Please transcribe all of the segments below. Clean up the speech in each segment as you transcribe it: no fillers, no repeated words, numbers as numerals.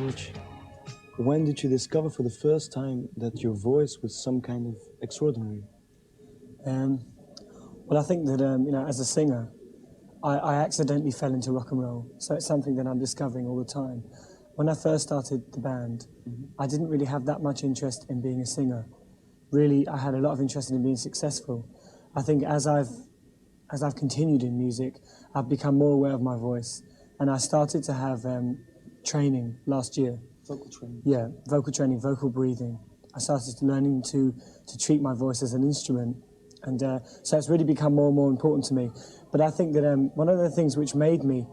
George, when did you discover for the first time that your voice was some kind of extraordinary? Well, I think that, you know, as a singer, I accidentally fell into rock and roll, so it's something that I'm discovering all the time. When I first started the band, I didn't really have that much interest in being a singer. Really, I had a lot of interest in being successful. I think as I've continued in music, I've become more aware of my voice, and I started to have training last year. Vocal training? Yeah, vocal training, vocal breathing. I started learning to treat my voice as an instrument, and so it's really become more and more important to me. But I think that one of the things which made me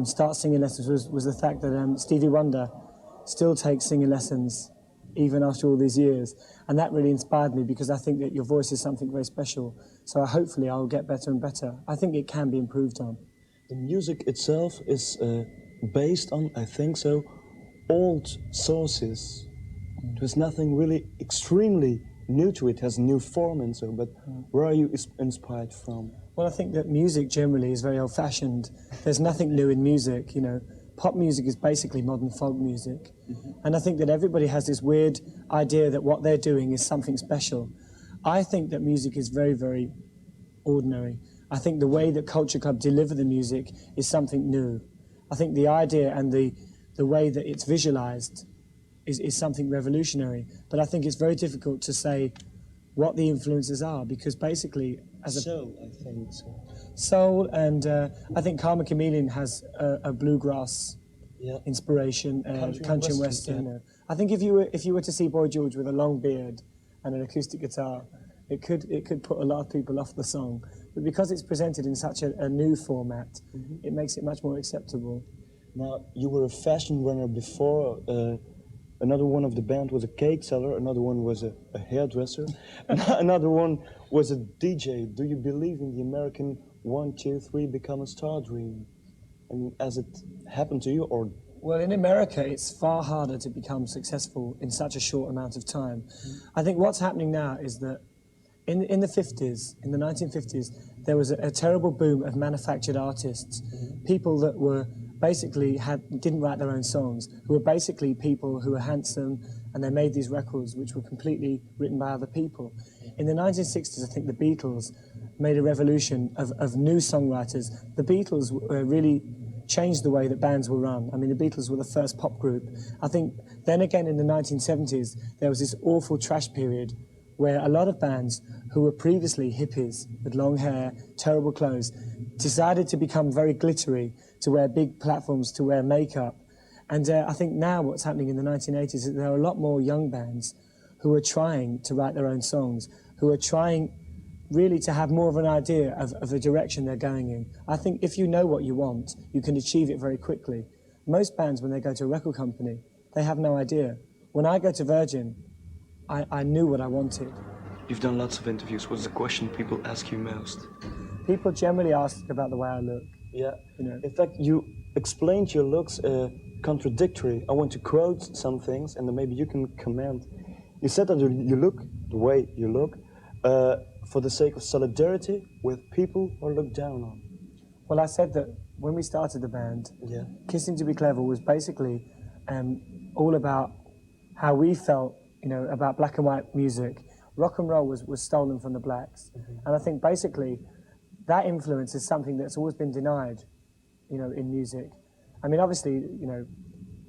start singing lessons was the fact that Stevie Wonder still takes singing lessons even after all these years, and that really inspired me, because I think that your voice is something very special. So hopefully I'll get better and better. I think it can be improved on. The music itself is based on, I think so, old sources. There's nothing really extremely new to it, has new form and so, but where are you inspired from? Well, I think that music generally is very old-fashioned. There's nothing new in music, you know. Pop music is basically modern folk music. And I think that everybody has this weird idea that what they're doing is something special. I think that music is very, very ordinary. I think the way that Culture Club deliver the music is something new. I think the idea and the way that it's visualized is something revolutionary. But I think it's very difficult to say what the influences are, because basically as a soul, I think so. Soul, and I think Karma Chameleon has a bluegrass inspiration, country and western. Yeah. I think if you were to see Boy George with a long beard and an acoustic guitar, it could put a lot of people off the song. But because it's presented in such a new format, it makes it much more acceptable. Now, you were a fashion runner before. Another one of the band was a cake seller, another one was a hairdresser, another one was a DJ. Do you believe in the American 1, 2, 3 become a star dream? And has it happened to you, or? Well, in America, it's far harder to become successful in such a short amount of time. I think what's happening now is that in the 50s, in the 1950s, there was a terrible boom of manufactured artists, people that were basically didn't write their own songs, who were basically people who were handsome, and they made these records which were completely written by other people. In the 1960s, I think the Beatles made a revolution of new songwriters. The Beatles really changed the way that bands were run. I mean, the Beatles were the first pop group. I think then again in the 1970s, there was this awful trash period where a lot of bands who were previously hippies with long hair, terrible clothes, decided to become very glittery, to wear big platforms, to wear makeup. And I think now what's happening in the 1980s is that there are a lot more young bands who are trying to write their own songs, who are trying really to have more of an idea of the direction they're going in. I think if you know what you want, you can achieve it very quickly. Most bands, when they go to a record company, they have no idea. When I go to Virgin, I knew what I wanted. You've done lots of interviews. What's the question people ask you most? People generally ask about the way I look. Yeah. You know. In fact, you explained your looks contradictory. I want to quote some things, and then maybe you can comment. You said that you look the way you look for the sake of solidarity with people who are looked down on. Well, I said that when we started the band, Kissing to Be Clever was basically all about how we felt, you know, about black and white music. Rock and roll was stolen from the blacks. And I think basically that influence is something that's always been denied, you know, in music. I mean, obviously, you know,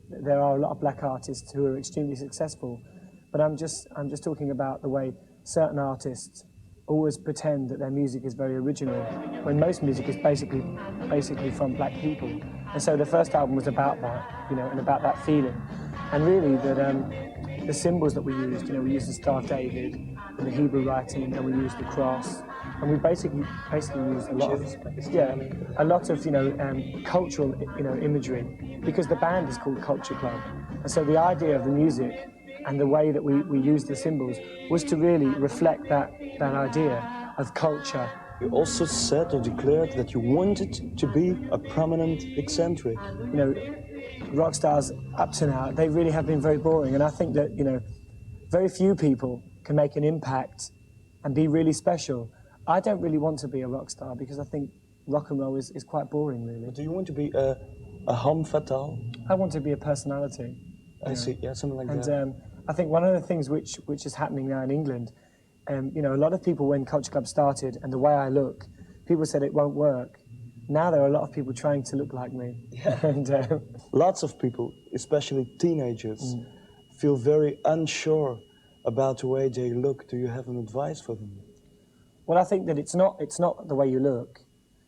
there are a lot of black artists who are extremely successful, but I'm just talking about the way certain artists always pretend that their music is very original, when most music is basically from black people. And so the first album was about that, you know, and about that feeling. And really that the symbols that we used, you know, we used the Star of David and the Hebrew writing, and we used the cross, and we basically used a lot of you know, cultural, you know, imagery, because the band is called Culture Club. And so the idea of the music and the way that we used the symbols was to really reflect that idea of culture. You also said or declared that you wanted to be a prominent eccentric. You know, rock stars up to now, they really have been very boring, and I think that, you know, very few people can make an impact and be really special. I don't really want to be a rock star, because I think rock and roll is quite boring, really. Do you want to be A homme fatale? I want to be a personality. I see, yeah, something like that. And I think one of the things which is happening now in England, you know, a lot of people when Culture Club started and the way I look, people said it won't work. Now there are a lot of people trying to look like me. Yeah. And, lots of people, especially teenagers, feel very unsure about the way they look. Do you have an advice for them? Well, I think that it's not the way you look.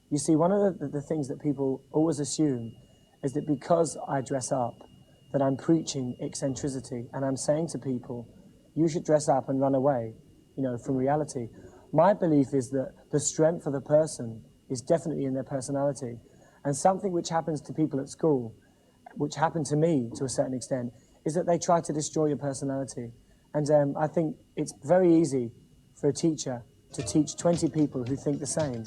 You see, one of the things that people always assume is that because I dress up, that I'm preaching eccentricity and I'm saying to people, you should dress up and run away, you know, from reality. My belief is that the strength of the person is definitely in their personality. And something which happens to people at school, which happened to me to a certain extent, is that they try to destroy your personality. And I think it's very easy for a teacher to teach 20 people who think the same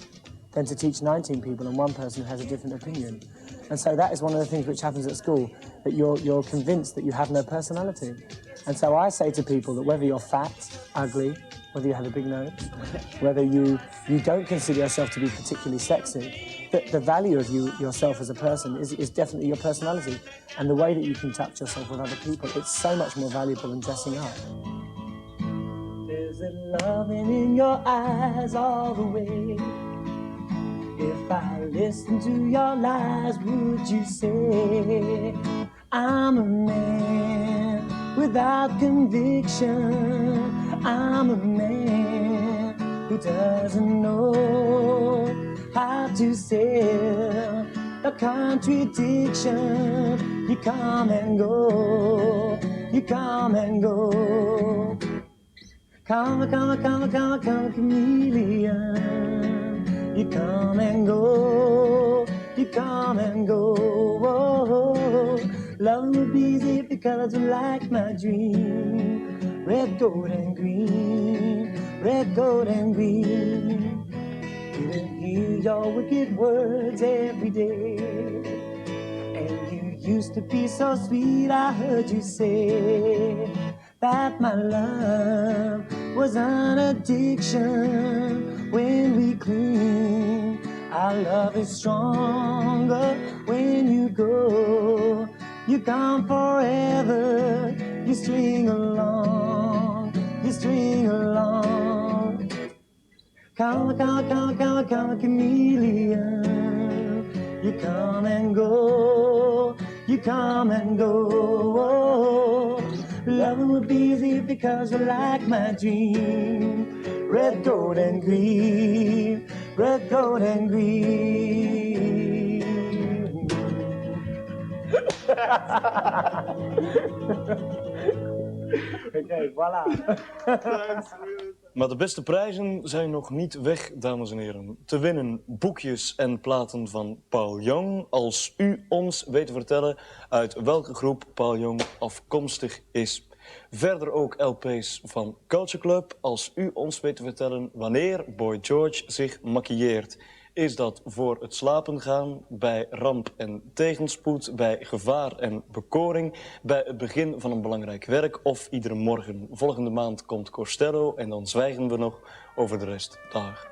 than to teach 19 people and one person who has a different opinion. And so that is one of the things which happens at school, that you're convinced that you have no personality. And so I say to people that whether you're fat, ugly, whether you have a big nose, whether you don't consider yourself to be particularly sexy, that the value of yourself as a person is definitely your personality and the way that you conduct yourself with other people. It's so much more valuable than dressing up. There's a loving in your eyes all the way. If I listen to your lies, would you say I'm a man without conviction? I'm a man who doesn't know how to sell a contradiction. You come and go, you come and go. Come, chameleon. You come and go, you come and go. Love would be easy because you like my dream. Red, gold, and green, red, gold, and green. Couldn't hear your wicked words every day. And you used to be so sweet, I heard you say that my love was an addiction when we cling. Our love is stronger when you go. You're gone forever, you string along, you string along. Come, chameleon. You come and go, you come and go. Loving would be easy because you like my dream. Red, gold, and green, red, gold, and green. Okay, voilà. Maar de beste prijzen zijn nog niet weg, dames en heren. Te winnen boekjes en platen van Paul Young, als u ons weet te vertellen uit welke groep Paul Young afkomstig is. Verder ook LP's van Culture Club, als u ons weet te vertellen wanneer Boy George zich maquilleert. Is dat voor het slapen gaan, bij ramp en tegenspoed, bij gevaar en bekoring, bij het begin van een belangrijk werk of iedere morgen? Volgende maand komt Costello en dan zwijgen we nog over de rest. Dag.